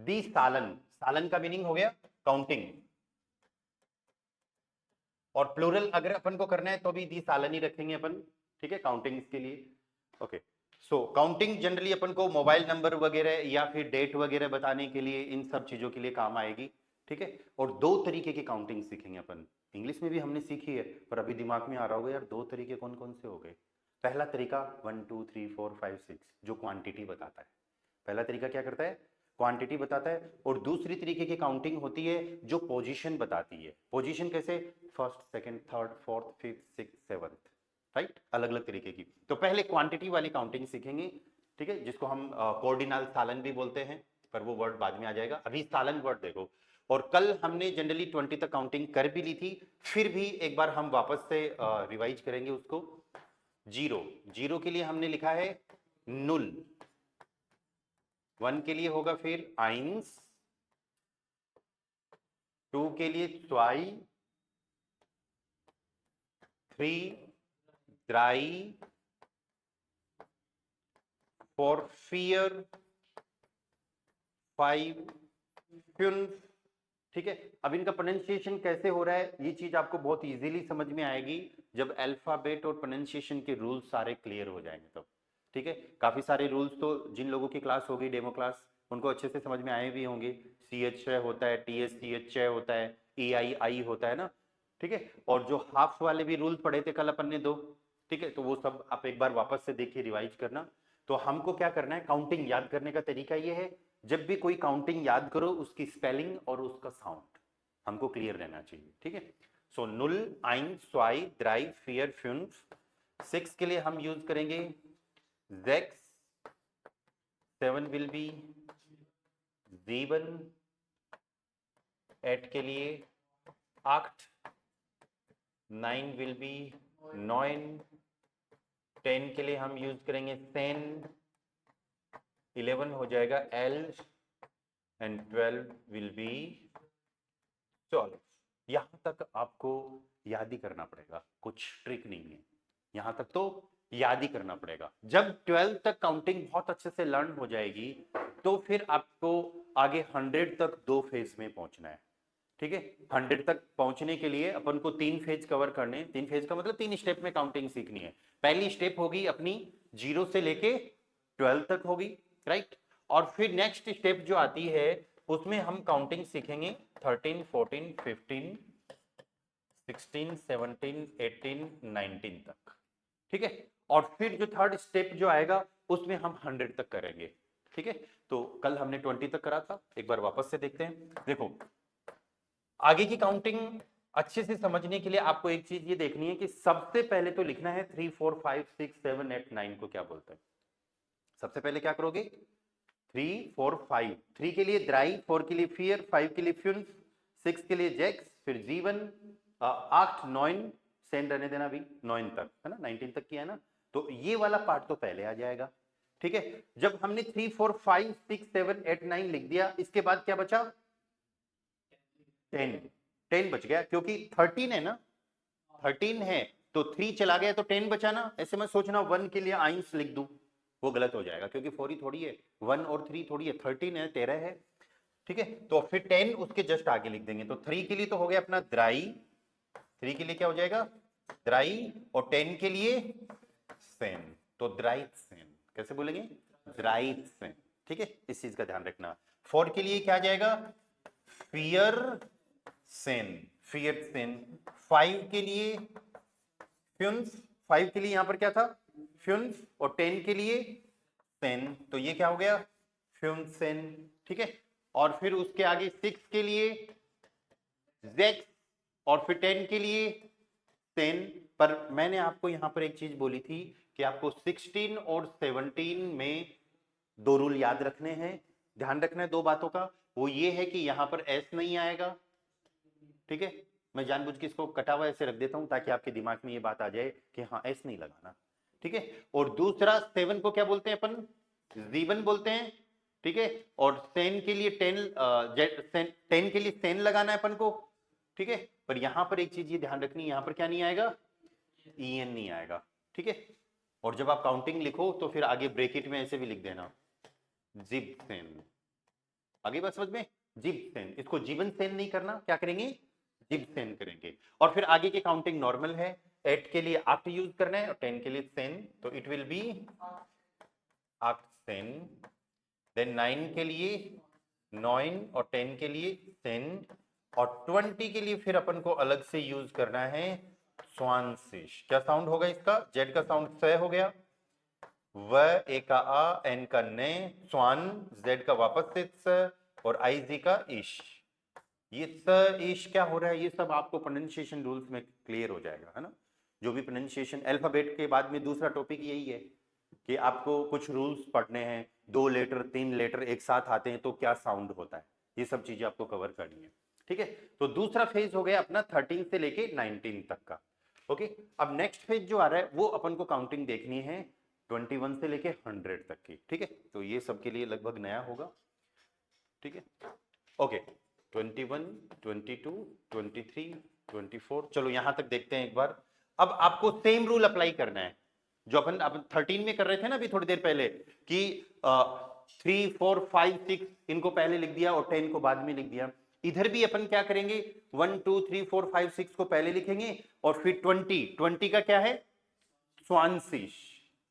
दी सालन, सालन का मीनिंग हो गया काउंटिंग, और प्लूरल अगर अपन को करना है तो भी दी सालन ही रखेंगे अपन, ठीक है, काउंटिंग के लिए। ओके, सो काउंटिंग जनरली अपन को मोबाइल नंबर वगैरह या फिर डेट वगैरह बताने के लिए, इन सब चीजों के लिए काम आएगी, ठीक है। और दो तरीके की काउंटिंग सीखेंगे अपन, इंग्लिश में भी हमने सीखी है पर अभी दिमाग में आ रहा होगा यार दो तरीके कौन कौन से हो गए। पहला तरीका 1 2 3 4 5 6 जो क्वांटिटी बताता है, पहला तरीका क्या करता है, क्वांटिटी बताता है। और दूसरी तरीके की काउंटिंग होती है जो पोजीशन बताती है। पोजीशन कैसे, first second third fourth fifth six seventh, right, अलग अलग तरीके की। तो पहले क्वांटिटी वाली काउंटिंग सीखेंगे, ठीक है, जिसको हम कोऑर्डिनल सालन भी बोलते हैं, पर वो वर्ड बाद में आ जाएगा, अभी सालन वर्ड देखो। और कल हमने जनरली 20 तक काउंटिंग कर भी ली थी, फिर भी एक बार हम वापस से रिवाइज करेंगे उसको। जीरो, जीरो के लिए हमने लिखा है नुल, 1 के लिए होगा फिर आइंस, 2 के लिए ट्वाई, 3 ड्राई, 4 फियर, 5 फ्यून, ठीक है। अब इनका प्रोनाउंसिएशन कैसे हो रहा है ये चीज आपको बहुत इजीली समझ में आएगी जब अल्फाबेट और प्रोनाउंसिएशन के रूल्स सारे क्लियर हो जाएंगे तब, ठीक है। काफी सारे रूल्स तो जिन लोगों की क्लास होगी डेमो क्लास उनको अच्छे से समझ में आए भी होंगे। CH होता है, TSCH होता है, EI होता है ना, ठीक है। और जो हाफ वाले भी रूल्स पढ़े थे कल अपन ने दो, ठीक है, तो वो सब आप एक बार वापस से देखिए, रिवाइज करना। तो हमको क्या करना है, काउंटिंग याद करने का तरीका ये है, जब भी कोई काउंटिंग याद करो उसकी स्पेलिंग और उसका साउंड हमको क्लियर रहना चाहिए, ठीक है। सो नुल, आइन, स्वाई, द्राई, फियर, फ्यून्फ। 6 के लिए हम यूज करेंगे जेक्स, 7 विल बी जीवन, 8 के लिए आक्ट, 9 विल बी नॉइन, 10 के लिए हम यूज करेंगे सेन, 11 हो जाएगा एल, एंड 12 विल बी चलो। यहां तक आपको याद ही करना पड़ेगा, कुछ ट्रिक नहीं है, यहां तक तो याद ही करना पड़ेगा। जब 12 तक काउंटिंग बहुत अच्छे से लर्न हो जाएगी तो फिर आपको आगे 100 तक दो फेज में पहुंचना है, ठीक है। 100 तक पहुंचने के लिए अपन को 3 फेज कवर करने, 3 फेज का मतलब 3 स्टेप में काउंटिंग सीखनी है। पहली स्टेप होगी अपनी 0 से लेके 12 तक होगी, राइट। और फिर नेक्स्ट स्टेप जो आती है उसमें हम काउंटिंग सीखेंगे 13 14 15 16 17 18 19 तक, ठीक है। और फिर जो थर्ड स्टेप जो आएगा उसमें हम 100 तक करेंगे, ठीक है। तो कल हमने 20 तक करा था, एक बार वापस से देखते हैं। देखो आगे की काउंटिंग अच्छे से समझने के लिए आपको एक चीज ये देखनी है कि सबसे पहले तो लिखना है 3 4 5 6 7 8 9 को क्या बोलते हैं। सबसे पहले क्या करोगे, 3 4 5, 3 के लिए द्राई, 4 के लिए फियर, 5 के लिए फ्यून, 6 के लिए जैक्स, फिर जीवन, 8 9 सेंड रहने देना, अभी 9 तक है ना, 19 तक किया है ना। तो ये वाला पार्ट तो पहले आ जाएगा, ठीक है। जब हमने 3 4 5 6 7 8 9 लिख दिया, इसके बाद क्या बचा, 10, 10 बच गया क्योंकि 13 है ना, 13 है तो 3 चला गया तो 10 बचा ना। ऐसे मैं सोचना 1 के लिए आइंस लिख दूं, वो गलत हो जाएगा क्योंकि 4 ही थोड़ी है, 1 और 3 थोड़ी है, 13 है, 13 है, ठीक है। तो फिर 10 उसके जस्ट आगे लिख देंगे। तो 3 के लिए तो हो गया अपना द्राई, 3 के लिए क्या हो जाएगा द्राई, और 10 के लिए सेन, तो द्राइट सेन, कैसे बोलेंगे द्राइट सेन, ठीक है, इस चीज का ध्यान रखना। 4 के लिए क्या आ जाएगा फियर सेन, फियर सेन। 5 के लिए फ्यून्स, 5 के लिए यहां पर क्या था फ्यून्स, और 10 के लिए सेन, तो ये क्या हो गया फ्यूनसेन, ठीक है। और फिर उसके आगे 6 के लिए जेक्स, और फिर 10 के लिए सेन। पर मैंने आपको यहां पर एक चीज बोली थी कि आपको 16 और 17 में दो रूल याद रखने हैं, ध्यान रखना है दो बातों का। वो ये है कि यहां पर एस नहीं आएगा, ठीक है। मैं जानबूझ के इसको कटा हुआ ऐसे रख देता हूं ताकि आपके दिमाग में ये बात आ जाए कि हाँ एस नहीं लगाना, ठीक है। और दूसरा 7 को क्या बोलते हैं अपन, जीवन बोलते हैं, ठीक है। और सेन के लिए 10 के लिए सेन लगाना है अपन को, ठीक है। पर यहां पर एक चीज ये ध्यान रखनी है, यहां पर क्या नहीं आएगा, ईएन नहीं आएगा, ठीक है। और जब आप काउंटिंग लिखो तो फिर आगे ब्रेकेट में ऐसे भी लिख देना जिप सेन, आगे बात समझ में, जिब्सेन, इसको जीवन सेन नहीं करना, क्या करेंगे, जिब्सेन करेंगे। और फिर आगे की काउंटिंग नॉर्मल है, 8 के लिए 8 यूज करना है और 10 के लिए सेन, तो इट विल बी 8 सेन। देन 9 के लिए 9 और 10 के लिए सेन, और 20 के लिए फिर अपन को अलग से यूज करना है स्वानसिश। क्या साउंड होगा इसका, जेड का साउंड स हो गया, व ए का आ, एन का ने, स्वान, जेड का वापस से स, और आई जी का इश। ये स इश क्या हो रहा है, ये सब आपको प्रोनाउंसिएशन रूल्स में क्लियर हो जाएगा, है ना। जो भी प्रोनाउंसिएशन अल्फाबेट के बाद में दूसरा टॉपिक यही है कि आपको कुछ रूल्स पढ़ने हैं, 2 लेटर 3 लेटर एक साथ आते हैं तो क्या साउंड होता है, ये सब चीजें आपको कवर करनी है, ठीक है। तो दूसरा फेज हो गया अपना 13 से लेके 19 तक का। ओके, अब नेक्स्ट फेज जो आ रहा है वो अपन को काउंटिंग देखनी है 21 से लेके 100 तक की, ठीक है। तो ये सबके लिए लगभग नया होगा, ठीक है। ओके, 21, 22, 23, 24, चलो यहां तक देखते हैं एक बार। अब आपको सेम रूल अप्लाई करना है जो अपन 13 में कर रहे थे ना अभी थोड़ी देर पहले, कि 3, 4, 5, 6 इनको पहले लिख दिया और 10 को बाद में लिख दिया। इधर भी अपन क्या करेंगे, 1, 2, 3, 4, 5, 6 को पहले लिखेंगे और फिर 20 का क्या है, स्वांशिश,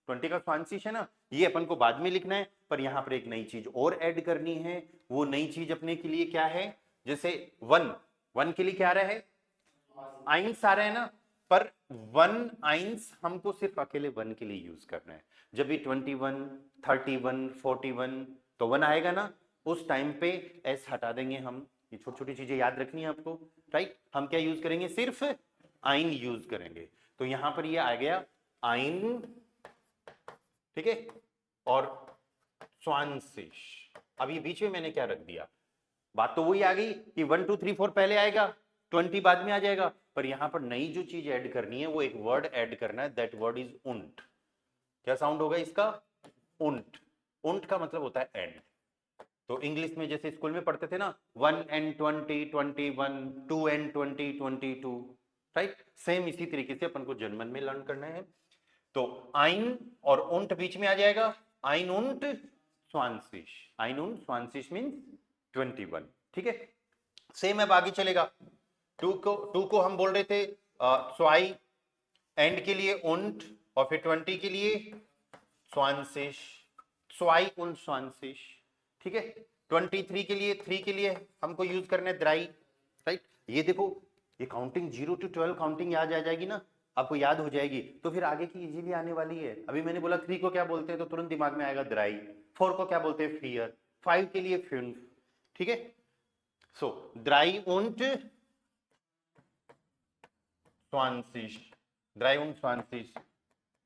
20 का स्वांशिश है ना, ये अपन को बाद में लिखना है। पर यहां पर एक नई चीज और ऐड करनी है, वो नई चीज अपने के लिए क्या है, जैसे 1 के लिए क्या आ रहा है, आइंस आ रहा है ना, पर 1 आइंस हमको सिर्फ अकेले 1 के लिए यूज करना है। जब भी 21, 31, 41 तो 1 आएगा ना, उस टाइम पे एस हटा देंगे हम। ये छोटी छोटी चीजें याद रखनी है आपको, राइट। हम क्या यूज करेंगे, सिर्फ आइन यूज करेंगे। तो यहां पर ये आ गया आइन, ठीक है, और स्वांशिश। अब ये बीच में मैंने क्या रख दिया, बात तो वही आ गई कि 1, 2, 3, 4 पहले आएगा, 20 बाद में आ जाएगा, पर यहां पर नई जो चीज ऐड करनी है वो एक वर्ड ऐड करना है, दैट वर्ड इज उंट। क्या साउंड होगा इसका, उंट। उंट का मतलब होता है एंड। तो इंग्लिश में जैसे स्कूल में पढ़ते थे ना, 1 and 20, 21, 2 and 20, 22, राइट। सेम इसी तरीके से अपन को जर्मन में लर्न करना है। तो आइन और उंट बीच में आ जाएगा, आइन उंट स्वांशिश, आइन उंट स्वांशिश मींस 21, ठीक है। सेम अब आगे चलेगा, 2 को हम बोल रहे थे स्वाई, एंड के लिए उंट, और फिर 20 के लिए स्वांशिश, स्वाई उंट स्वांशिश, ठीक है। 23 के लिए, 3 के लिए हमको यूज करना है द्राई, राइट। ये देखो, ये काउंटिंग 0 to 12 काउंटिंग याद आ जाएगी ना, आपको याद हो जाएगी, तो फिर आगे की इजीली आने वाली है। अभी मैंने बोला 3 को क्या बोलते हैं तो तुरंत दिमाग में आएगा द्राई, 4 को क्या बोलते हैं फियर, 5 के लिए फ्यून, ठीक है। सो द्राई उंट स्वांशिश, द्राई उंट स्वांशिश।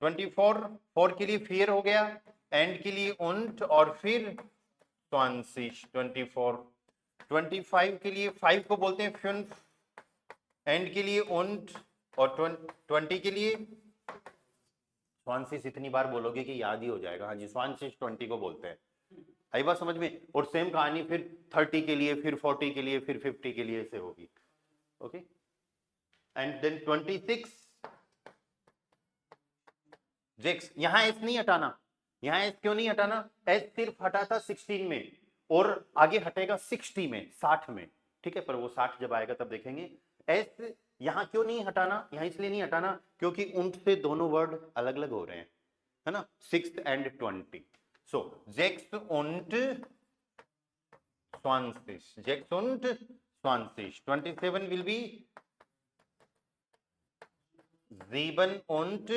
24, 4 के लिए फियर हो गया, एंड के लिए उंट और फिर स्वांशिश 24। 25 के लिए 5 को बोलते हैं फ्यून, एंड के लिए उंट, और 20 के लिए स्वांशिश। इतनी बार बोलोगे कि याद ही हो जाएगा, हाँ जी, स्वांशिश 20 को बोलते हैं। आई बात समझ में। और सेम कहानी फिर 30 के लिए, फिर 40 के लिए, फिर 50 के लिए ऐसे होगी, ओके। एंड देन 26 जेक्स, यहां एस नहीं हटाना, यहां एस क्यों नहीं हटाना, एस सिर्फ हटा था 16 में और आगे हटेगा 60 में, 60 में, ठीक है। पर वो 60 जब आएगा तब देखेंगे। एस यहां क्यों नहीं हटाना, यहां इसलिए नहीं हटाना क्योंकि उंट से दोनों वर्ड अलग अलग हो रहे हैं, है ना, 6 and 20। सो जेक्स उंट स्वांशिश, जेक्स उंट स्वांशिश। 27 विल बी sieben und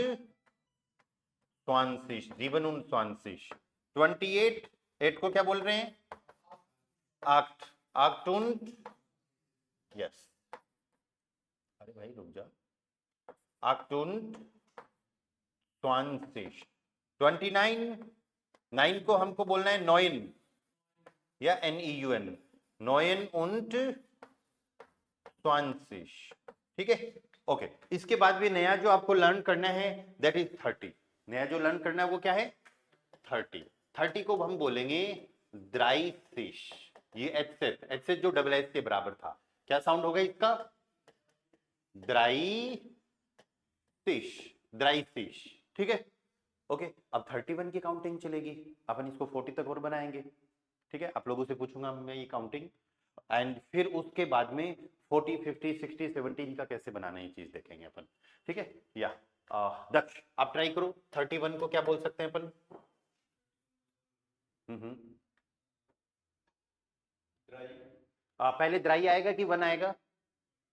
स्वांशिश, जीवन उन स्वांशिश। 28, 8 को क्या बोल रहे हैं, आक्ट, आक्ट und, यस, अरे भाई रुक जा, आक्ट und स्वांशिश। 29, 9 को हमको बोलना है नॉइन या NEUN, नॉइन und स्वांशिश, ठीक है, ओके। इसके बाद भी नया जो आपको लर्न करना है दैट इज 30। नया जो लर्न करना है वो क्या है, 30। 30 को हम बोलेंगे द्राई फिश। ये एच जो डबल एस के बराबर था, क्या साउंड होगा इसका, द्राई फिश, द्राई फिश, ठीक है, ओके। अब 31 की काउंटिंग चलेगी, अपन इसको 40 तक और बनाएंगे। ठीक है, आप लोगों से पूछूंगा मैं ये काउंटिंग, एंड फिर उसके बाद में 40, 50, 60, 70 का कैसे बनाना है ये चीज देखेंगे अपन। ठीक है, या दक्ष आप ट्राई करो, 31 को क्या बोल सकते हैं अपन? पहले द्राई आएगा कि वन आएगा?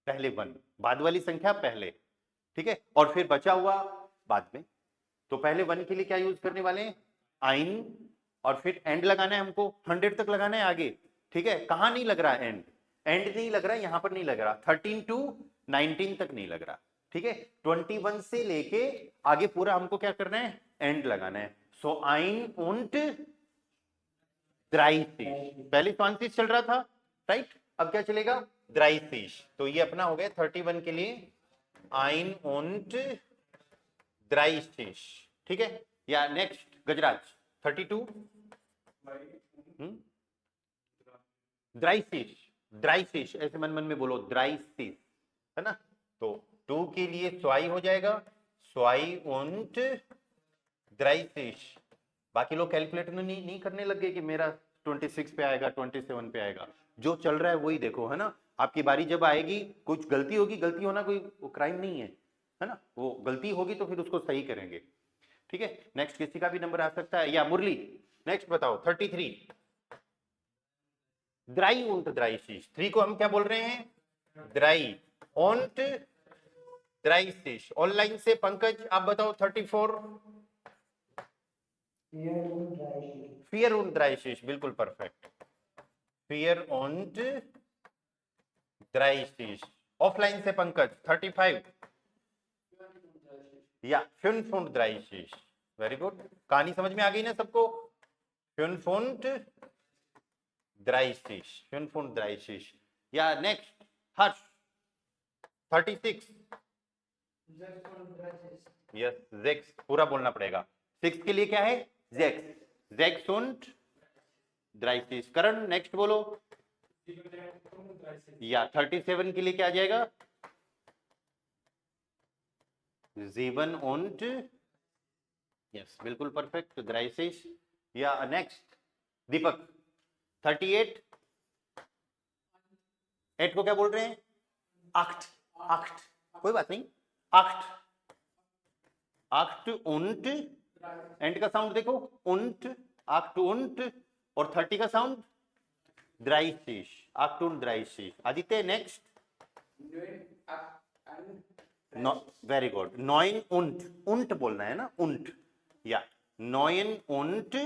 पहले वन, बाद वाली संख्या पहले, ठीक है, और फिर बचा हुआ बाद में। तो पहले वन के लिए क्या यूज करने वाले हैं? आइन, और फिर एंड लगाना है हमको, 100 तक लगाना है आगे। ठीक है, कहां नहीं लग रहा एंड? एंड नहीं लग रहा, यहां पर नहीं लग रहा, 13 टू 19 तक नहीं लग रहा। ठीक है, 21 से लेके आगे पूरा हमको क्या करना है? एंड लगाना है। सो आइन und द्राइसिश, पहले स्वांसिश चल रहा था, राइट, अब क्या चलेगा? द्राइसिश। तो ये अपना हो गया 31 के लिए आइन und द्राइसिश। ठीक है, या नेक्स्ट गजराज 32 द्राइसिश, द्राइसिश ऐसे मन मन में बोलो, द्राइसिश, है ना। तो 2 के लिए स्वाई हो जाएगा, स्वाई und द्राइसिश। बाकी लोग कैलकुलेटर नहीं करने लग गए कि मेरा 26 पे आएगा, 27 पे आएगा, जो चल रहा है वही देखो, है ना। आपकी बारी जब आएगी, कुछ गलती होगी, गलती होना कोई क्राइम नहीं है ना, वो गलती होगी तो फिर उसको सही करेंगे। ठीक है, नेक्स्ट किसी का भी नंबर आ सकता है, या मुरली नेक्स्ट बताओ 33 द्राई und द्राइसिश। 3 को हम क्या बोल रहे हैं? द्राई und द्राइसिश। ऑनलाइन से पंकज आप बताओ 34 फियर und द्राइसिश, बिल्कुल परफेक्ट, फियर und द्राइसिश। ऑफलाइन से पंकज 35 या fünf und द्राइसिश, वेरी गुड। कहानी समझ में आ गई ना सबको? fünf und द्राइसिश, fünf und द्राइसिश। या नेक्स्ट हर्ष 36 यस, sechs पूरा बोलना पड़ेगा, 6 के लिए क्या है? sechs, sechs und द्राइसिश। करण नेक्स्ट बोलो, या 37 के लिए क्या आ जाएगा? 7 und यस, बिल्कुल परफेक्ट, द्राइसिश। या नेक्स्ट दीपक 38 8 को क्या बोल रहे हैं? आक्ट, आक्ट, कोई बात नहीं, आक्ट, आक्ट und एंड का साउंड देखो, und, आक्ट und, और 30 का साउंड द्राइसिश, आक्ट und द्राइसिश। Aditya next, very good, 9 und बोलना है ना, und, या 9 und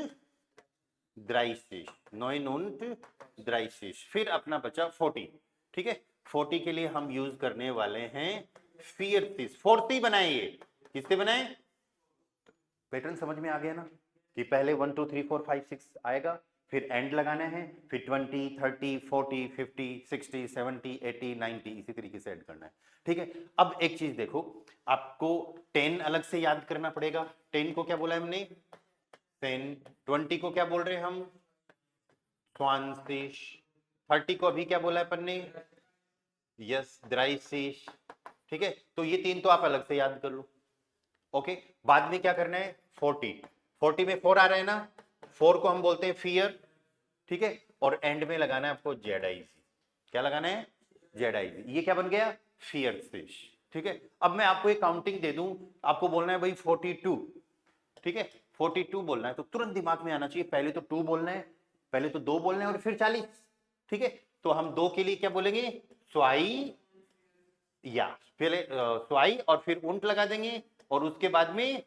द्राइसिश, 9 und द्राइसिश। फिर अपना बचा 40। ठीक है, 40 के लिए हम यूज करने वाले हैं फियरसिस। 40 बनाए, ये किससे बनाए? पैटर्न समझ में आ गया ना, कि पहले 1 2 3 4 5 6 आएगा, फिर एंड लगाना है, फिर 20, 30, 40, 50, 60, 70, 80, 90 इसी तरीके से ऐड करना है। ठीक है, अब एक चीज देखो, आपको 10 अलग से याद करना पड़ेगा। 10 को क्या बोला है हमने? 10। 20 को क्या बोल रहे हैं हम? स्वांसिश। 30 को अभी क्या बोला है अपन ने? यस, द्राइसिश। ठीक है, तो ये 3 तो आप अलग से याद कर लो। ओके, बाद में क्या करना है? 40 में 4 आ रहा है ना, 4 को हम बोलते हैं फियर। ठीक है, और एंड में लगाना है आपको जेडाइजी। क्या लगाना है? जेडाइजी। ये क्या बन गया? फियरसिश। ठीक है, अब मैं आपको एक काउंटिंग दे दूं, आपको बोलना है भाई 42। ठीक है, 42 बोलना है, तो तुरंत दिमाग में आना चाहिए, पहले तो 2 बोलना है, पहले तो 2 बोलना है, और फिर 40। ठीक है, तो हम 2 के लिए क्या बोलेंगे? स्वाई, या पहले स्वाई और फिर उंट लगा देंगे, और उसके बाद में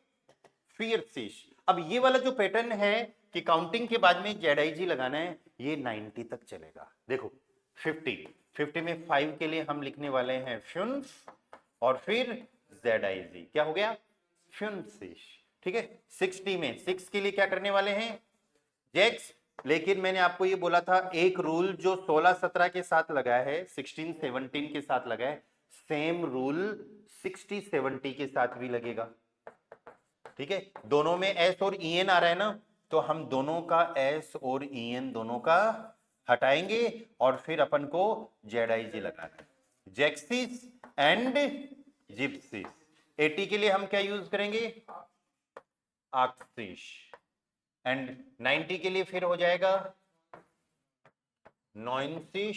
फियरसिश। अब ये वाला जो पैटर्न है कि काउंटिंग के बाद में जेडाइजी लगाना है, ये 90 तक चलेगा। देखो 50 में 5 के लिए हम लिखने वाले हैं फ्युन्स, और फिर जेडाइजी, क्या हो गया? फ्युन्सिश। ठीक है, 60 में 6 के लिए क्या करने वाले हैं? जेक्स। लेकिन मैंने आपको ये बोला था, एक रूल जो 16-17 के साथ लगा है, 16-17 के साथ लगा है, सेम रूल 60-70 के साथ भी लगेगा। ठीक है, दोनों में एस और ईएन आ रहा है ना, तो हम दोनों का एस और ईएन दोनों का हटाएंगे, और फिर अपन को जेडाइजी लगाना है, जैक्सिस एंड जिप्सिस। 80 के लिए हम क्या यूज करेंगे? आक्सिश। एंड 90 के लिए फिर हो जाएगा 90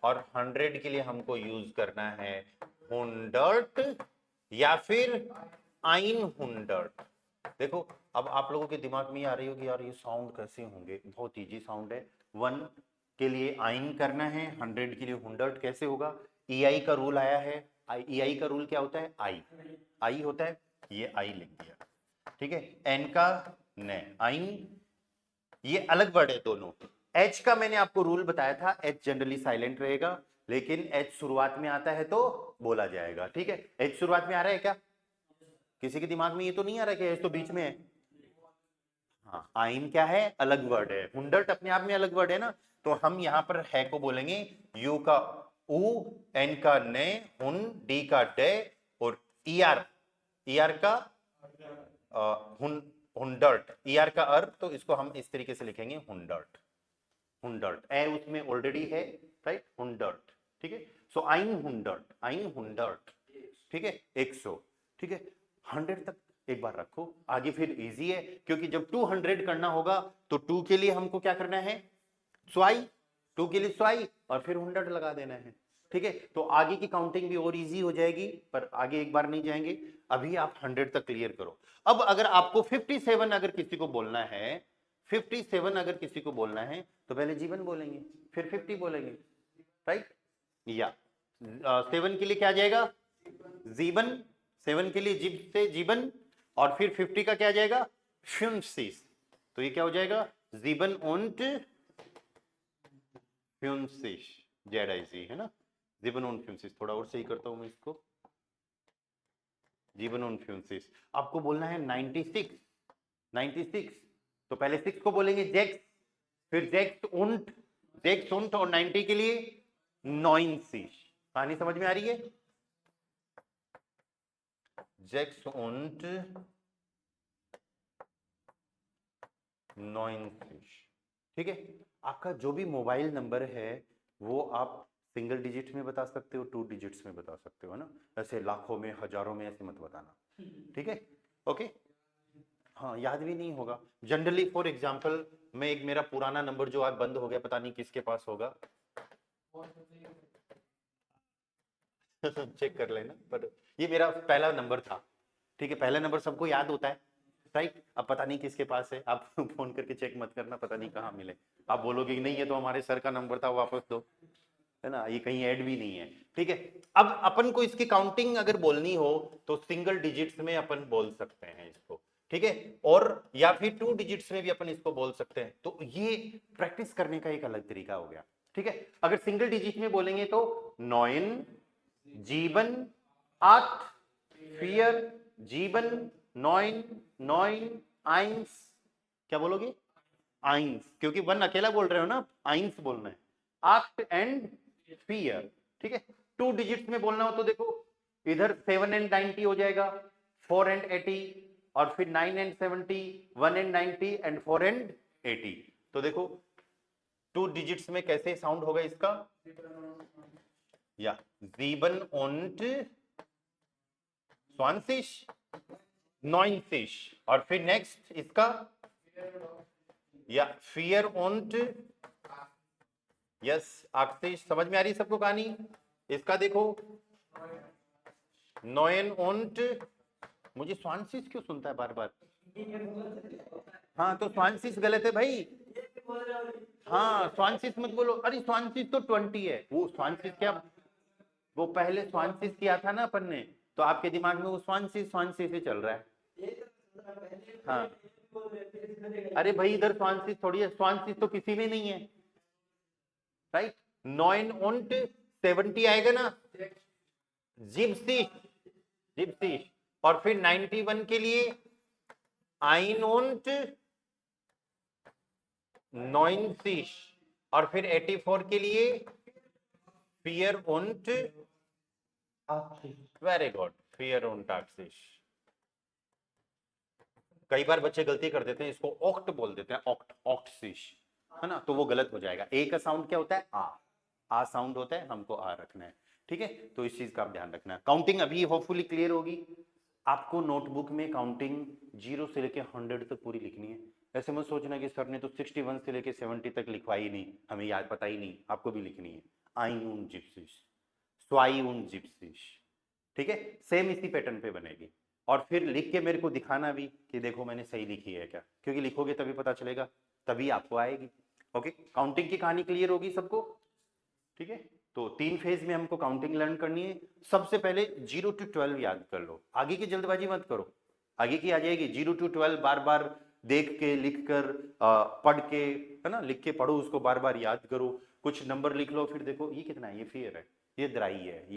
और 100 के लिए हमको यूज करना है 100 या फिर 100। देखो अब आप लोगों के दिमाग में आ रही होगी यार ये साउंड कैसे होंगे, बहुत इजी साउंड है। 1 के लिए आइन करना है, 100 के लिए 100 कैसे होगा? EI का रूल आया है। EI का रूल क्या होता है? आई होता है, ये आई लिख दिया, ठीक है। एन का न आइन, ये अलग वर्ड है दोनों। एच का मैंने आपको रूल बताया था, एच जनरली साइलेंट रहेगा, लेकिन एच शुरुआत में आता है तो बोला जाएगा, ठीक है। एच शुरुआत में आ रहा है क्या? किसी के दिमाग में ये तो नहीं आ रहा कि एच तो बीच में है? हाँ, आइन क्या है? अलग वर्ड है। 100 अपने आप में अलग वर्ड है ना, तो हम यहाँ पर है को बोलेंगे यू का उ, एन का ने, हुन, डी का डे और ईआर का हुन, हुंडर्ट, ईआर का अर्थ, तो इसको हम इस तरीके से लिखेंगे हुंडर्ट। ए उसमें ऑलरेडी है, राइट, हुंडर्ट, ठीक है। सो आइन हुंडर्ट, ठीक है, 100, ठीक है। 100 तक एक बार रखो, आगे फिर इजी है, क्योंकि जब 200 करना होगा तो 2 के लिए हमको क्या करना है? स्वाई, 2 के लिए स्वाई और फिर 100 लगा देना है, ठीक है। तो आगे की काउंटिंग भी और इजी हो जाएगी, पर आगे एक बार नहीं जाएंगे, अभी आप 100 तक क्लियर करो। अब अगर आपको 57 अगर किसी को बोलना है, 57 अगर किसी को बोलना है तो पहले जीवन बोलेंगे, फिर 50 बोलेंगे, राइट। या 7 के लिए क्या जाएगा? जीवन, 7 के लिए जिब से जीवन, और फिर 50 का क्या जाएगा? फ्यूंसिस। तो ये क्या हो जाएगा? जीवन und फ्यूंसिस, जेड है ना, जीवन und फ्यूंसिस। थोड़ा और सही करता हूं मैं इसको, जीवन und फ्यूंसिस। आपको बोलना है 96, तो पहले 6 को बोलेंगे जेक्स, फिर जेक्स und और 90 के लिए 90। कहानी समझ में आ रही है? जेक्स und 90, ठीक है। आपका जो भी मोबाइल नंबर है वो आप सिंगल डिजिट में बता सकते हो, 2 डिजिट्स में बता सकते हो, है ना। ऐसे लाखों में, हजारों में ऐसे मत बताना, ठीक है, ओके। हाँ, याद भी नहीं होगा जनरली। फॉर एग्जांपल, मैं एक मेरा पुराना नंबर जो आज बंद हो गया, पता नहीं किसके पास होगा चेक कर लेना, पर ये मेरा पहला नंबर था, ठीक है। पहला नंबर सबको याद होता है, राइट। अब पता नहीं किसके पास है, आप फोन करके चेक मत करना, पता नहीं कहाँ मिले। आप बोलोगे कि नहीं ये तो हमारे सर का नंबर था, वापस दो, है ना, ये कहीं ऐड भी नहीं है, ठीक है। अब अपन को इसकी काउंटिंग अगर बोलनी हो तो सिंगल डिजिट्स में अपन बोल सकते हैं इसको, ठीक है, और या फिर 2 डिजिट्स में भी अपन इसको बोल सकते हैं। तो ये प्रैक्टिस करने का एक अलग तरीका हो गया, ठीक है। अगर सिंगल डिजिट में बोलेंगे तो 9 जीवन 8 4 जीवन 9 9 1, क्या बोलोगे? आइंस, क्योंकि 1 अकेला बोल रहे हो ना, आइंस बोलना है। 8 एंड फियर, ठीक है। 2 डिजिट्स में बोलना हो तो देखो, इधर 7 एंड 90 हो जाएगा, 4 एंड 80, और फिर 9 एंड 70, 1 एंड 90 एंड 4 एंड 80। तो देखो 2 डिजिट्स में कैसे साउंड होगा इसका? या जीवन und 20 90, और फिर नेक्स्ट इसका या फियर und यस 80। समझ में आ रही है सबको कहानी? इसका देखो 9 und, मुझे 20 क्यों सुनता है बार बार? हाँ, तो 20 गलत है भाई। हाँ, 20 मत बोलो, अरे 20 तो 20 है, वो 20 क्या, वो पहले 20 किया था ना अपन ने, तो आपके दिमाग में वो 20 ही चल रहा है। हाँ, अरे भाई इधर 20 थोड़ी है, 20 तो किसी में नहीं है, राइट। 9 und 70 आएगा ना, जिप्सी, और फिर 91 के लिए 1 und 90, और फिर 84 के लिए fear und, very good, fear und 80। कई बार बच्चे गलती कर देते हैं, इसको ऑक्ट बोल देते हैं, ऑक्टसिश, है ना, तो वो गलत हो जाएगा। ए का साउंड क्या होता है? आ साउंड होता है, हमको आ रखना है, ठीक है। तो इस चीज का आप ध्यान रखना है। काउंटिंग अभी होपफुली क्लियर होगी, आपको नोटबुक में काउंटिंग 0 से लेके 100 तक पूरी लिखनी है। ऐसे मत सोचना कि सर ने तो 61 से लेके 70 तक लिखवा ही नहीं, हमें याद पता ही नहीं, आपको भी लिखनी है। आइन उन जिप्सिस, स्वाई उन जिप्सिस, ठीक है, सेम इसी पैटर्न पे बनेगी। और फिर लिख के मेरे को दिखाना भी कि देखो मैंने सही लिखी है क्या, क्योंकि लिखोगे तभी पता चलेगा, तभी आपको आएगी। ओके, काउंटिंग की कहानी क्लियर होगी सबको, ठीक है। तो 3 फेज में हमको काउंटिंग लर्न करनी है। सबसे पहले 0 to 12 याद कर लो, आगे की जल्दबाजी मत करो, आगे की आ जाएगी। 0 to 12 बार बार देख के, लिख कर, पढ़ के, है ना, लिख के पढ़ो उसको, बार बार याद करो, कुछ नंबर लिख लो, फिर देखो ये कितना है, ये फेयर है, ये द्राई है,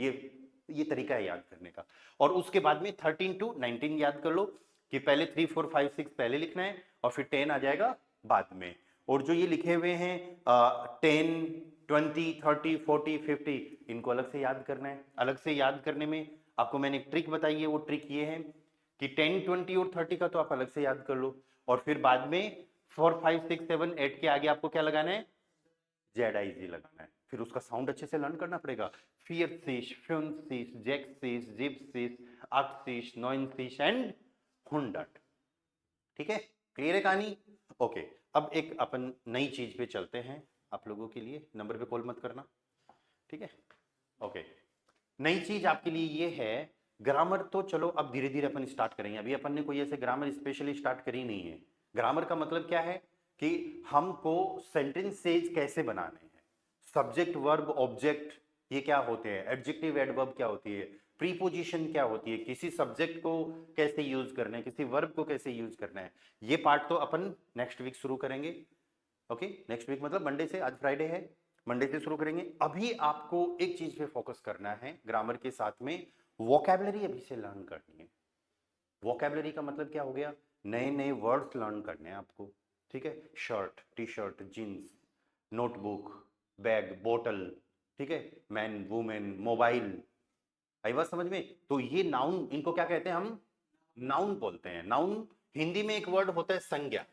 ये तरीका है याद करने का। और उसके बाद में 13 to 19 याद कर लो कि पहले 3 4 5 6 पहले लिखना है और फिर 10 आ जाएगा बाद में। और जो ये लिखे हुए हैं 10 20 30 40 50, इनको अलग से याद करना है। अलग से याद करने में आपको मैंने एक ट्रिक बताई है, वो ट्रिक ये है कि 10 20 और 30 का तो आप अलग से याद कर लो, और फिर बाद में 4 5 6 7 8 के आगे आपको क्या लगाना है, ZIG लगाना है। फिर उसका साउंड अच्छे से लर्न करना पड़ेगा, फियरसिश, फ्यूनसिश, जैक्सिश, जिप्सिश, अक्सिश, नॉइनसिश एंड हुंडट। ठीक है, क्लियर है कहानी? ओके, अब एक अपन नई चीज पे चलते हैं, आप लोगों के लिए नंबर पे कॉल मत करना, ठीक है। ओके, नई चीज आपके लिए ये है, ग्रामर तो चलो अब धीरे धीरे अपन स्टार्ट करेंगे, अभी अपन ने कोई ऐसे ग्रामर स्पेशली स्टार्ट करी नहीं है। ग्रामर का मतलब क्या है कि हमको सेंटेंसेज कैसे बनाने हैं, सब्जेक्ट वर्ब ऑब्जेक्ट ये क्या होते हैं, एडजेक्टिव एडवर्ब क्या होती है, प्रीपोजिशन क्या होती है, किसी सब्जेक्ट को कैसे यूज करना है, किसी वर्ब को कैसे यूज करना है, ये पार्ट तो अपन नेक्स्ट वीक शुरू करेंगे। ओके, नेक्स्ट वीक मतलब मंडे से, आज फ्राइडे है, मंडे से शुरू करेंगे। अभी आपको एक चीज पे फोकस करना है, ग्रामर के साथ में वोकैबुलरी अभी से लर्न करनी है। वोकैबुलरी का मतलब क्या हो गया, नए नए वर्ड्स लर्न करने हैं आपको, ठीक है। Shirt, T shirt, jeans, notebook, bag, बोतल, ठीक है, मैन, वुमेन, मोबाइल, आई बात समझ में? तो ये नाउन, इनको क्या कहते हैं हम, नाउन बोलते हैं। नाउन हिंदी में एक वर्ड होता है संज्ञा,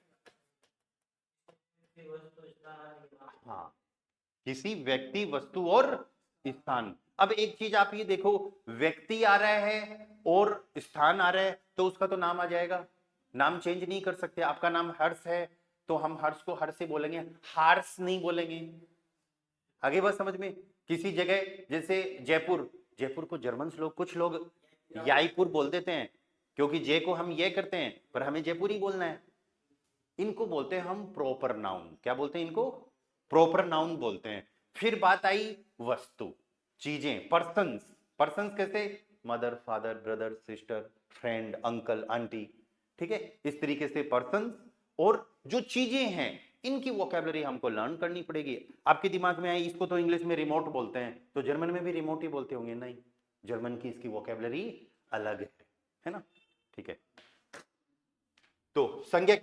हाँ, किसी व्यक्ति, वस्तु और स्थान। अब एक चीज आप ये देखो, व्यक्ति आ रहा है और स्थान आ रहा है तो उसका तो नाम आ जाएगा, नाम चेंज नहीं कर सकते। आपका नाम हर्ष है तो हम हर्ष को हर्ष से बोलेंगे, हार्स नहीं बोलेंगे। आगे बात समझ में? किसी जगह जैसे जयपुर, जयपुर को जर्मन लोग, कुछ लोग याईपुर बोल देते हैं, क्योंकि जय को हम ये करते हैं पर हमें जयपुर ही बोलना है। इनको बोलते हैं हम प्रॉपर नाउन। क्या बोलते हैं इनको? प्रॉपर नाउन बोलते हैं। फिर बात आई वस्तु, चीजें, पर्सन्स। पर्सन्स कैसे? Mother, father, brother, sister, friend, uncle, aunty, ठीक है, इस तरीके से पर्सन्स। और जो चीजें हैं इनकी वोकैबुलरी हमको लर्न करनी पड़ेगी। आपके दिमाग में आई, इसको तो इंग्लिश में रिमोट बोलते हैं, तो जर्मन में भी रिमोट ही बोलते होंगे? नहीं, जर्मन की इसकी वोकैबुलरी अलग है ना, ठीक है। तो संज्ञा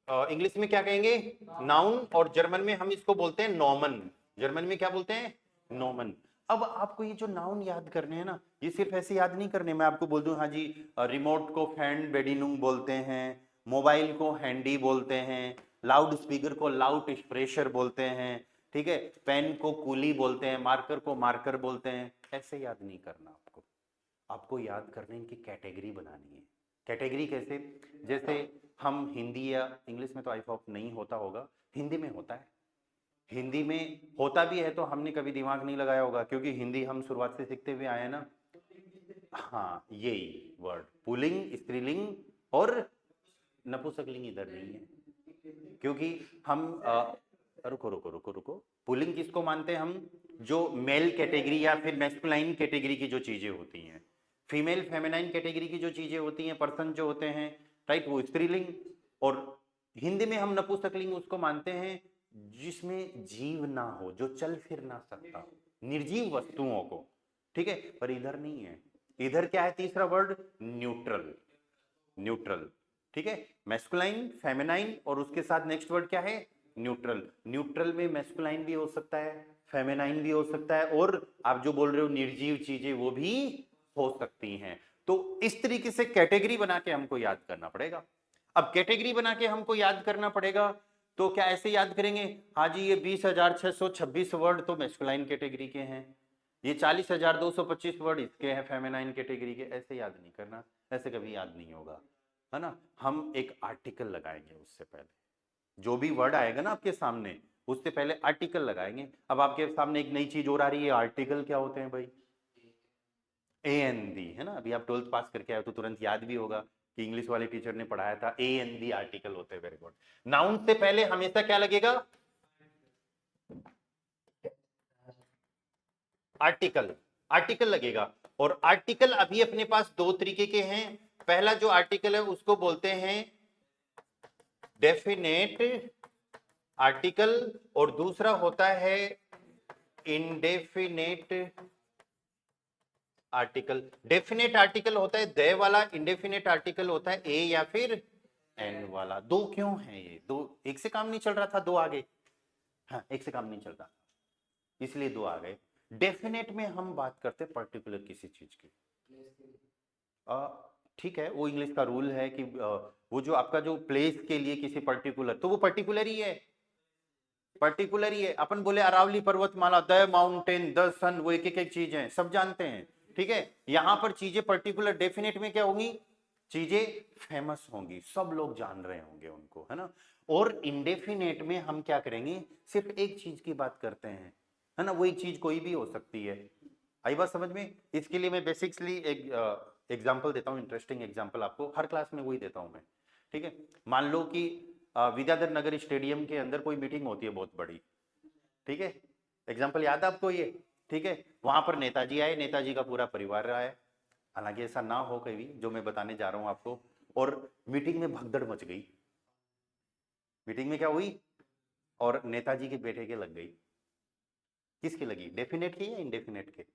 इंग्लिश में क्या कहेंगे? नाउन, और जर्मन में हम इसको बोलते हैं नॉमन। जर्मन में क्या बोलते हैं? नॉमन। अब आपको ये जो नाउन याद करने हैं ना, ये सिर्फ ऐसे याद नहीं करने। मैं आपको बोल दूं, हाँ जी, रिमोट को फैन बेडिनुंग बोलते हैं, मोबाइल को हैंडी बोलते हैं, लाउड स्पीकर को लाउड स्प्रेशर बोलते हैं, ठीक है, पेन को कूली बोलते हैं, मार्कर को मार्कर बोलते हैं, ऐसे याद नहीं करना आपको। आपको याद करने इनकी कैटेगरी बनानी है। कैटेगरी कैसे? जैसे हम हिंदी या इंग्लिश में तो आई होप नहीं होता होगा, हिंदी में होता है। हिंदी में होता भी है तो हमने कभी दिमाग नहीं लगाया होगा, क्योंकि हिंदी हम शुरुआत से सीखते हुए आए ना। हाँ, यही वर्ड, पुल्लिंग, स्त्रीलिंग और नपुंसकलिंग इधर नहीं है, क्योंकि हम रुको रुको रुको रुको, पुल्लिंग किसको मानते हैं हम? जो मेल कैटेगरी या फिर मैस्कुलाइन कैटेगरी की जो चीजें होती हैं, फीमेल फेमिनाइन कैटेगरी की जो चीजें होती हैं, पर्सन जो होते हैं, राइट, वो स्त्रीलिंग। और हिंदी में हम नपुंसकलिंग उसको मानते हैं जिसमें जीव ना हो, जो चल फिर ना सकता, निर्जीव वस्तुओं को, ठीक है। पर इधर नहीं है, इधर क्या है? तीसरा वर्ड न्यूट्रल, न्यूट्रल, ठीक है, मैस्कुलाइन, फेमिनाइन, और उसके साथ नेक्स्ट वर्ड क्या है? न्यूट्रल। न्यूट्रल में मैस्कुलाइन भी हो सकता है, फेमिनाइन भी हो सकता है, और आप जो बोल रहे हो निर्जीव चीजें वो भी हो सकती हैं। तो इस तरीके से कैटेगरी बना के हमको याद करना पड़ेगा। अब कैटेगरी बना के हमको याद करना पड़ेगा तो क्या ऐसे याद करेंगे, हाँ जी ये 20,626 वर्ड तो मैस्कुलाइन कैटेगरी के हैं, ये 40,225 वर्ड इसके हैं फेमिनाइन कैटेगरी के, ऐसे याद नहीं करना। ऐसे कभी याद नहीं होगा, है ना। हम एक आर्टिकल लगाएंगे उससे पहले, जो भी वर्ड आएगा ना आपके सामने उससे पहले आर्टिकल लगाएंगे। अब आपके सामने एक नई चीज और आ रही है, आर्टिकल क्या होते हैं भाई? ए एन दी, है ना। अभी आप 12th पास करके आए तो तुरंत याद भी होगा कि इंग्लिश वाले टीचर ने पढ़ाया था, ए एन दी आर्टिकल होते हैं। Very good. नाउन से पहले हमेशा क्या लगेगा? आर्टिकल, आर्टिकल लगेगा। और आर्टिकल अभी अपने पास दो तरीके के हैं। पहला जो आर्टिकल है उसको बोलते हैं डेफिनेट आर्टिकल, और दूसरा होता है इंडेफिनेट आर्टिकल। डेफिनेट आर्टिकल होता है द वाला, इंडेफिनेट आर्टिकल होता है ए या फिर एन वाला। दो क्यों है ये? दो, एक से काम नहीं चल रहा था, दो आ गए। हाँ, एक से काम नहीं चल रहा इसलिए दो आ गए। डेफिनेट में हम बात करते हैं पर्टिकुलर किसी चीज की। ठीक है, वो इंग्लिश का रूल है कि वो जो आपका जो प्लेस के लिए किसी पर्टिकुलर, तो वो पर्टिकुलर ही है, पर्टिकुलर ही है। अपन बोले अरावली पर्वतमाला, द माउंटेन, द सन, वो एक एक चीज है, सब जानते हैं। ठीक है, यहां पर चीजें पर्टिकुलर। डेफिनेट में क्या होंगी? चीजें फेमस होंगी, सब लोग जान रहे होंगे उनको, है ना। और इंडेफिनेट में हम क्या करेंगे? सिर्फ एक चीज की बात करते हैं, है ना। वो एक चीज कोई भी हो सकती है। आई बात समझ में? इसके लिए मैं बेसिकली एक एग्जांपल देता हूँ, इंटरेस्टिंग एग्जांपल आपको हर क्लास में वही देता हूँ मैं। ठीक है, मान लो कि विद्याधर नगर स्टेडियम के अंदर कोई मीटिंग होती है बहुत बड़ी। ठीक है, एग्जाम्पल याद है आपको ये? ठीक है, वहां पर नेताजी आए, नेताजी का पूरा परिवार आया। हालांकि ऐसा ना हो कभी, जो मैं बताने जा रहा हूं आपको। और मीटिंग में भगदड़ मच गई। मीटिंग में क्या हुई? और नेताजी के बेटे के लग गई। किसकी लगी? डेफिनेट के या इंडेफिनेट के?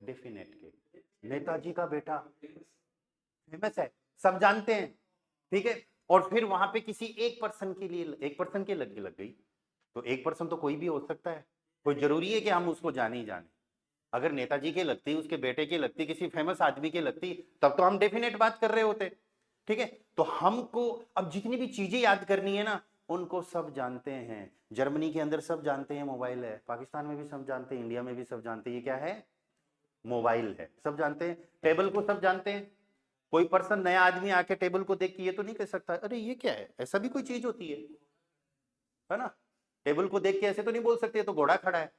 डेफिनेट के। नेताजी का बेटा फेमस है, सब जानते हैं। ठीक है, और फिर वहां पे किसी एक पर्सन के लिए, एक पर्सन के लग गई। तो एक पर्सन तो कोई भी हो सकता है, कोई जरूरी है कि हम उसको जाने ही जाने। अगर नेताजी के लगती, उसके बेटे के लगती, किसी फेमस आदमी के लगती, तब तो हम डेफिनेट बात कर रहे होते। ठीक है, तो हमको अब जितनी भी चीजें याद करनी है ना, उनको सब जानते हैं। जर्मनी के अंदर सब जानते हैं मोबाइल है, पाकिस्तान में भी सब जानते हैं, इंडिया में भी सब जानते हैं। ये क्या है? मोबाइल है, सब जानते हैं। टेबल को सब जानते हैं। कोई पर्सन, नया आदमी आके टेबल को देख के ये तो नहीं कह सकता अरे ये क्या है, ऐसा भी कोई चीज होती है ना। टेबल को देख के ऐसे तो नहीं बोल सकते तो घोड़ा खड़ा है,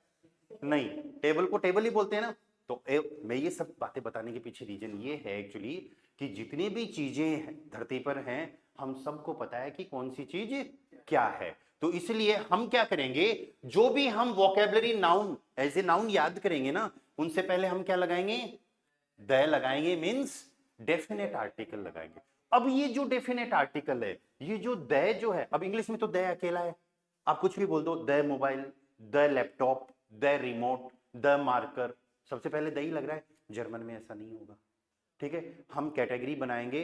नहीं, टेबल को टेबल ही बोलते हैं ना। तो मैं ये सब बातें बताने के पीछे रीजन ये है एक्चुअली कि जितनी भी चीजें धरती पर हैं, हम सबको पता है कि कौन सी चीज क्या है। तो इसलिए हम क्या करेंगे? जो भी हम vocabulary noun as a noun याद करेंगे ना, उनसे पहले हम क्या लगाएंगे? द लगाएंगे, मींस डेफिनेट आर्टिकल लगाएंगे। अब ये जो डेफिनेट आर्टिकल है, ये जो द जो है, अब इंग्लिश में तो द अकेला है, आप कुछ भी बोल दो, the mobile, the laptop, the remote, the marker, सबसे पहले द ही लग रहा है। जर्मन में ऐसा नहीं होगा। ठीक है, हम कैटेगरी बनाएंगे।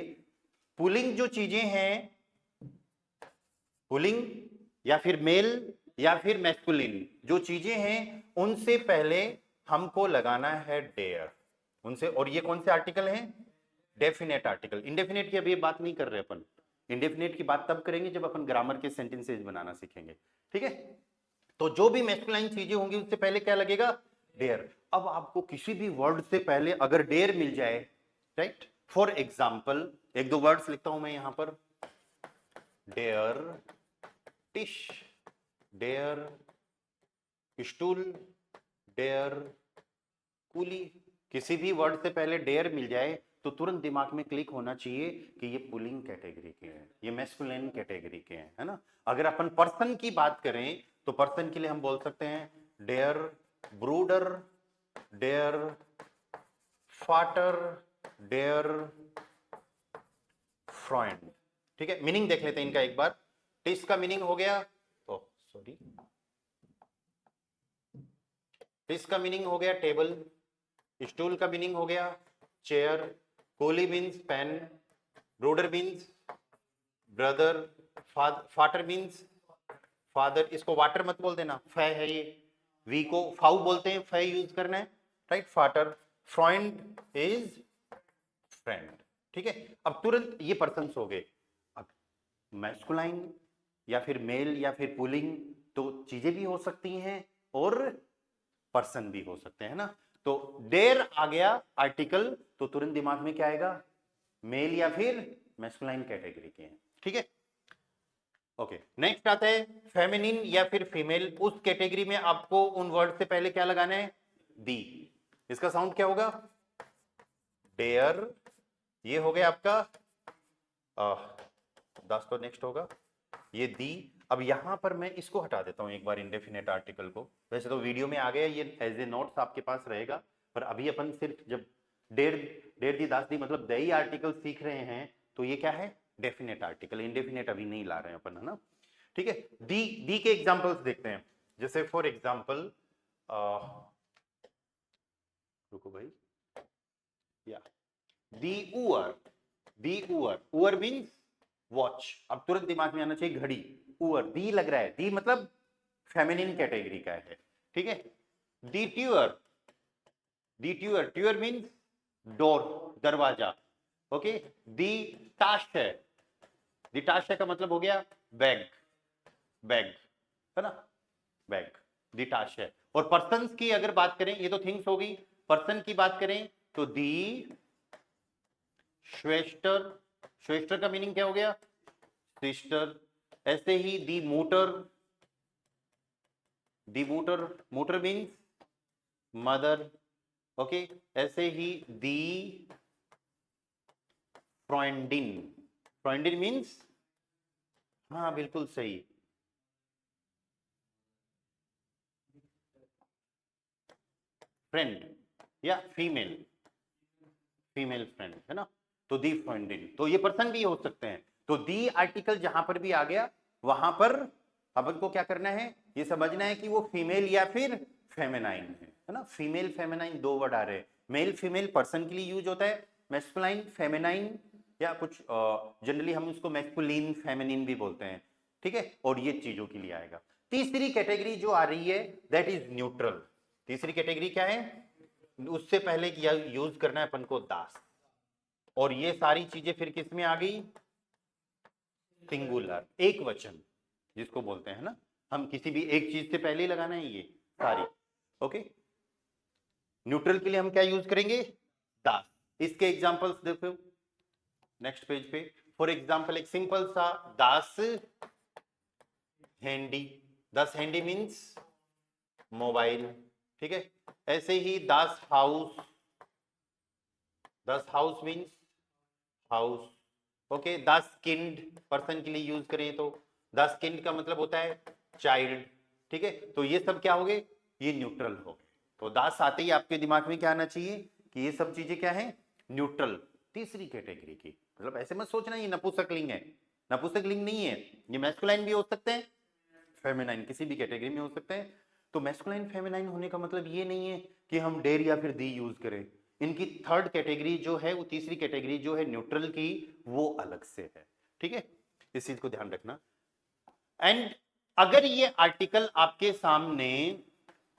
पुलिंग जो चीजें हैं, पुलिंग या फिर मेल या फिर मैस्कुलिन जो चीजें हैं, उनसे पहले हमको लगाना है डेयर उनसे। और ये कौन से आर्टिकल हैं? Definite article. इंडेफिनेट की अभी बात नहीं कर रहे अपन, इंडेफिनेट की बात तब करेंगे जब अपन ग्रामर के सेंटेंसेस बनाना सीखेंगे। ठीक है, तो जो भी मैस्कुलाइन चीजें होंगी उससे पहले क्या लगेगा? डेयर। अब आपको किसी भी वर्ड से पहले अगर डेयर मिल जाए, राइट, फॉर एग्जाम्पल एक दो वर्ड्स लिखता हूं मैं यहां पर, dare टिश, dare stool, dare coolie. किसी भी वर्ड से पहले डेयर मिल जाए तो तुरंत दिमाग में क्लिक होना चाहिए कि ये पुलिंग कैटेगरी के हैं, ये मैस्कुलिन कैटेगरी के हैं, है ना। अगर अपन पर्सन की बात करें तो पर्सन के लिए हम बोल सकते हैं डेयर ब्रूडर, डेयर फाटर, डेयर फ्रॉइंड। ठीक है, मीनिंग देख लेते हैं इनका एक बार। टिस का मीनिंग हो गया, ओ सॉरी, टिस का मीनिंग हो गया टेबल, स्टूल का मीनिंग हो गया चेयर, कोली मीन्स पेन, ब्रूडर मीन्स ब्रदर, फाटर मीन्स फादर। इसको वाटर मत बोल देना, फै है ये, वी को फाउ बोलते हैं, फै यूज करना है, राइट, फाटर। Friend is friend. ठीक है, अब तुरंत ये पर्सन्स हो गए। अब मैस्कुलाइन या फिर मेल या फिर पुलिंग, तो चीजें भी हो सकती हैं और पर्सन भी हो सकते हैं ना। तो देयर आ गया आर्टिकल, तो तुरंत दिमाग में क्या आएगा, मेल या फिर मैस्कुलाइन कैटेगरी के हैं, ठीक है। ओके, नेक्स्ट आता है फेमिनिन या फिर फीमेल। उस कैटेगरी में आपको उन वर्ड से पहले क्या लगाना है, दी। इसका साउंड क्या होगा, डेयर। ये हो गया आपका दास, तो नेक्स्ट होगा ये दी। अब यहां पर मैं इसको हटा देता हूं एक बार, इंडेफिनेट आर्टिकल को। वैसे तो वीडियो में आ गया, ये एज ए नोट्स आपके पास रहेगा, पर अभी अपन सिर्फ जब डेर डेर दी दास दी मतलब दई आर्टिकल सीख रहे हैं, तो ये क्या है, डेफिनेट आर्टिकल। इंडेफिनेट अभी नहीं ला रहे हैं अपन, है ना, ठीक है। दी के एग्जांपल्स देखते हैं। जैसे फॉर एग्जांपल, रुको भाई, या दी उअर। दी उअर, उअर मीन्स वॉच। अब तुरंत दिमाग में आना चाहिए घड़ी। उअर, दी लग रहा है, दी मतलब फेमिनिन कैटेगरी का है, ठीक है। दी ट्यूअर, दी ट्यूअर, ट्यूअर मीन्स डोर, दरवाजा, ओके। दी टाश है, दी टाश है का मतलब हो गया बैग, बैग, है ना, बैग, दी टाश है। और पर्सन्स की अगर बात करें, ये तो थिंग्स हो गई, पर्सन की बात करें तो दी श्वेस्टर। श्वेस्टर का मीनिंग क्या हो गया, सिस्टर। ऐसे ही दी मोटर, दी मोटर, मोटर मीन्स मदर, ओके। ऐसे ही दी फ्रॉइंडिन, फ्रॉइंडिन मीन्स, हाँ बिल्कुल सही, फ्रेंड या फीमेल, फीमेल फ्रेंड, है ना। तो दी फ्रॉइंडिन, तो ये पर्सन भी हो सकते हैं। तो दी आर्टिकल जहां पर भी आ गया, वहां पर अपन को क्या करना है, ये समझना है कि वो फीमेल या फिर फेमिनाइन है ना। फीमेल फेमिनाइन दो वर्ड आ रहे हैं। मेल फीमेल पर्सन के लिए यूज होता है, मैस्कुलाइन फेमिनाइन, या कुछ जनरली हम उसको मैस्कुलिन फेमिनिन भी बोलते हैं, ठीक है। और ये चीजों के लिए आएगा। तीसरी कैटेगरी जो आ रही है दैट इज न्यूट्रल। तीसरी कैटेगरी क्या है, उससे पहले यूज करना है अपन को दास। और ये सारी चीजें फिर किस में आ गई, सिंगुलर, एक वचन जिसको बोलते हैं ना, हम किसी भी एक चीज से पहले ही लगाना है ये सारी, ओके। न्यूट्रल के लिए हम क्या यूज करेंगे, दास। इसके एग्जांपल्स देखो नेक्स्ट पेज पे। फॉर एग्जांपल एक सिंपल सा दास हैंडी, दास हैंडी मीन्स मोबाइल, ठीक है। ऐसे ही दास हाउस, दास हाउस means house, okay. The second person के लिए यूज करें तो द स्किन्ड का मतलब होता है चाइल्ड, ठीक है। तो ये सब क्या हो गए, ये न्यूट्रल हो गए। तो दास आते ही आपके दिमाग में क्या आना चाहिए कि ये सब चीजें क्या है, न्यूट्रल, तीसरी कैटेगरी की। मतलब ऐसे मत सोचना ये नपुंसकलिंग है, नपुंसकलिंग नहीं है, ये मैस्कुलाइन भी हो सकते हैं, फेमिनाइन किसी भी कैटेगरी में हो सकते हैं। तो मैस्कुलाइन फेमिनाइन होने का मतलब ये नहीं है कि हम डेर या फिर दी यूज करें। इनकी थर्ड कैटेगरी जो है, वो तीसरी कैटेगरी जो है न्यूट्रल की, वो अलग से है, ठीक है। इस चीज को ध्यान रखना। एंड अगर ये आर्टिकल आपके सामने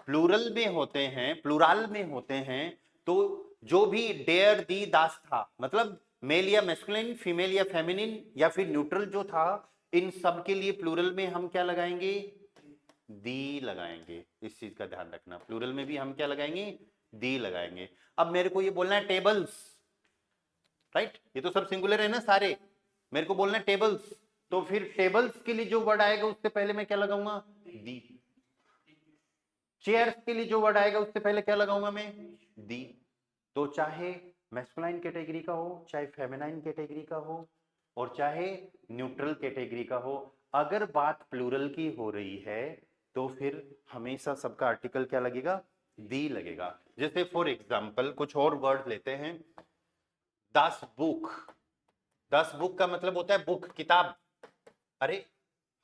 प्लूरल में होते हैं, प्लूरल में होते हैं, तो जो भी डेयर दी दास था, मतलब मेल या मैस्कुलिन, फीमेल या फेमिनिन, या फिर न्यूट्रल जो था, इन सब के लिए प्लूरल में हम क्या लगाएंगे, दी लगाएंगे। इस चीज का ध्यान रखना, प्लूरल में भी हम क्या लगाएंगे, दी लगाएंगे। अब मेरे को ये बोलना है टेबल्स, राइट, ये तो सब सिंगुलर है ना सारे, मेरे को बोलना है टेबल्स, तो फिर टेबल्स के लिए जो वर्ड आएगा उससे पहले मैं क्या लगाऊंगा, दी। चेयर्स के लिए जो वर्ड आएगा उससे पहले क्या लगाऊंगा मैं, दी। तो चाहे मैस्कुलाइन कैटेगरी का हो, चाहे फेमिनाइन कैटेगरी का हो, और चाहे न्यूट्रल कैटेगरी का हो, अगर बात प्लूरल की हो रही है तो फिर हमेशा सबका आर्टिकल क्या लगेगा, दी लगेगा। जैसे फॉर एग्जांपल कुछ और वर्ड लेते हैं, दस बुक, दस बुक का मतलब होता है बुक, किताब। अरे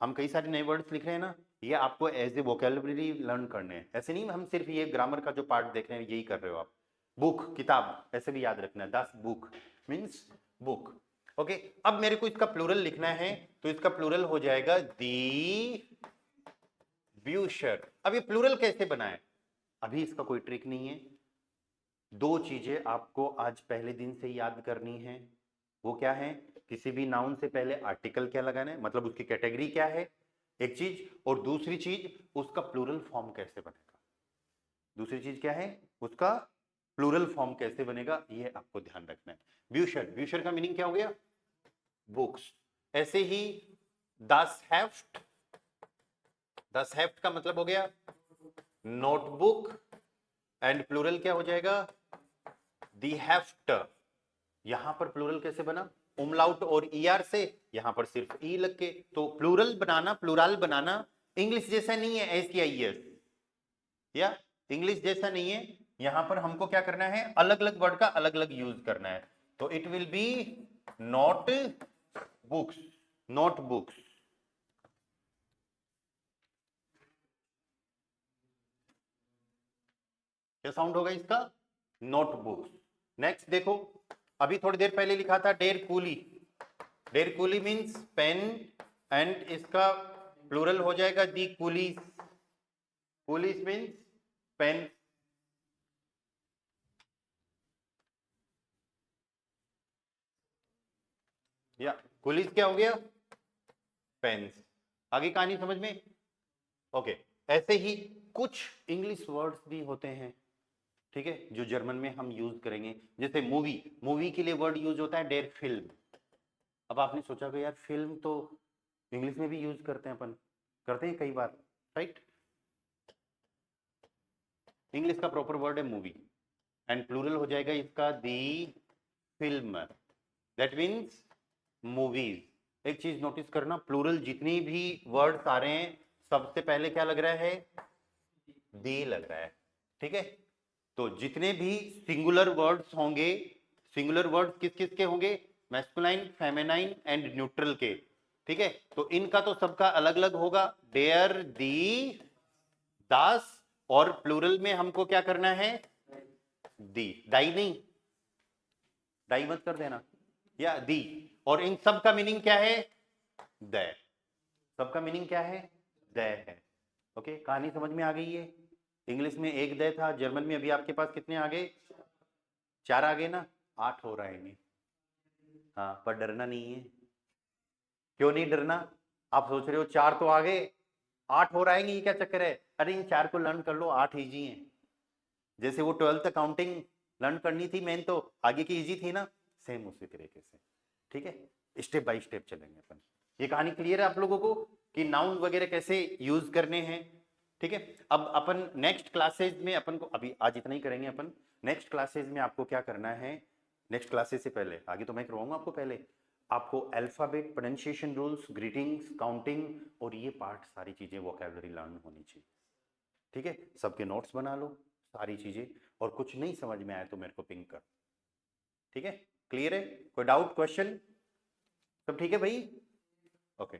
हम कई सारे नए वर्ड्स लिख रहे हैं ना, ये आपको एज ए वोकैबुलरी लर्न करने हैं, ऐसे नहीं हम सिर्फ ये ग्रामर का जो पार्ट देख रहे हैं यही कर रहे हो आप। बुक किताब ऐसे भी याद रखना है, दस बुक मीन्स बुक, ओके। अब मेरे को इसका प्लूरल लिखना है, तो इसका प्लूरल हो जाएगा दी ब्यूशर। अब ये प्लूरल कैसे बनाए, अभी इसका कोई ट्रिक नहीं है। दो चीजें आपको आज पहले दिन से याद करनी है। वो क्या है, किसी भी नाउन से पहले आर्टिकल क्या लगाना है, मतलब उसकी कैटेगरी क्या है, एक चीज। और दूसरी चीज उसका प्लूरल फॉर्म कैसे बनेगा, दूसरी चीज क्या है, उसका प्लूरल फॉर्म कैसे बनेगा ये आपको ध्यान रखना है। ब्यूशर, ब्यूशर का मीनिंग क्या हो गया? बुक्स। ऐसे ही das Heft, das Heft का मतलब हो गया नोटबुक, एंड प्लूरल क्या हो जाएगा? दी हेफ्ट। यहां पर प्लूरल कैसे बना? उमलाउट और ईआर से, यहां पर सिर्फ ई लग के। तो प्लूरल बनाना, प्लूरल बनाना इंग्लिश जैसा नहीं है एस टी आई एस, या इंग्लिश जैसा नहीं है। यहां पर हमको क्या करना है? अलग अलग वर्ड का अलग अलग यूज करना है। तो it will B not books, note books. क्या साउंड होगा इसका? नोटबुक्स। नेक्स्ट देखो, अभी थोड़ी देर पहले लिखा था डेर कूली। डेर कूली मीन्स पेन, एंड इसका प्लूरल हो जाएगा दी कूलीज। कूलीज मीन्स पेन। या कूलीज क्या हो गया? पेन्स। आगे कहानी समझ में? ओके। ऐसे ही कुछ इंग्लिश वर्ड्स भी होते हैं, ठीक है, जो जर्मन में हम यूज करेंगे। जैसे मूवी, मूवी के लिए वर्ड यूज होता है डेर फिल्म। अब आपने सोचा कि यार फिल्म तो इंग्लिश में भी यूज करते हैं, अपन करते हैं कई बार, राइट? इंग्लिश का प्रॉपर वर्ड है मूवी, एंड प्लूरल हो जाएगा इसका दी फिल्म, दैट मीन्स मूवीज। एक चीज नोटिस करना, प्लूरल जितनी भी वर्ड्स आ रहे हैं सबसे पहले क्या लग रहा है? दी लग रहा है, ठीक है। तो जितने भी सिंगुलर वर्ड्स होंगे, सिंगुलर वर्ड्स किस किस के होंगे? मैस्कुलाइन, फेमिनाइन एंड न्यूट्रल के, ठीक है। तो इनका तो सबका अलग अलग होगा, डेयर, दी, दास, और प्लूरल में हमको क्या करना है? दी। डाई नहीं, डाई मत कर देना, या दी। और इन सब का मीनिंग क्या है? द। सबका मीनिंग क्या है? द है। ओके, कहानी समझ में आ गई है? इंग्लिश में एक द था, जर्मन में अभी आपके पास कितने आ गए? 4 आ गए ना, 8 हो रहेंगे। हाँ, पर डरना नहीं है। क्यों नहीं डरना? आप सोच रहे हो 4 तो आ गए, 8 हो रहेंगे, ये क्या चक्कर है? अरे इन 4 को लर्न कर लो, 8 इजी है। जैसे वो 12th अकाउंटिंग लर्न करनी थी मेन, तो आगे की इजी थी ना, सेम उसी तरीके से, ठीक है। स्टेप बाय स्टेप चलेंगे अपन। ये कहानी क्लियर है आप लोगों को कि नाउन वगैरह कैसे यूज करने हैं, ठीक है। अब अपन नेक्स्ट क्लासेज में अपन को, अभी आज इतना ही करेंगे अपन। नेक्स्ट क्लासेज में आपको क्या करना है? नेक्स्ट क्लासेज से पहले, आगे तो मैं करवाऊंगा आपको, पहले आपको alphabet, pronunciation rules, greetings, counting और ये पार्ट, सारी चीजें वोकैबुलरी लर्न होनी चाहिए, ठीक है। सबके नोट्स बना लो, सारी चीजें, और कुछ नहीं समझ में आए तो मेरे को पिंग कर, ठीक है। क्लियर है? कोई डाउट, क्वेश्चन? सब ठीक है भाई? ओके।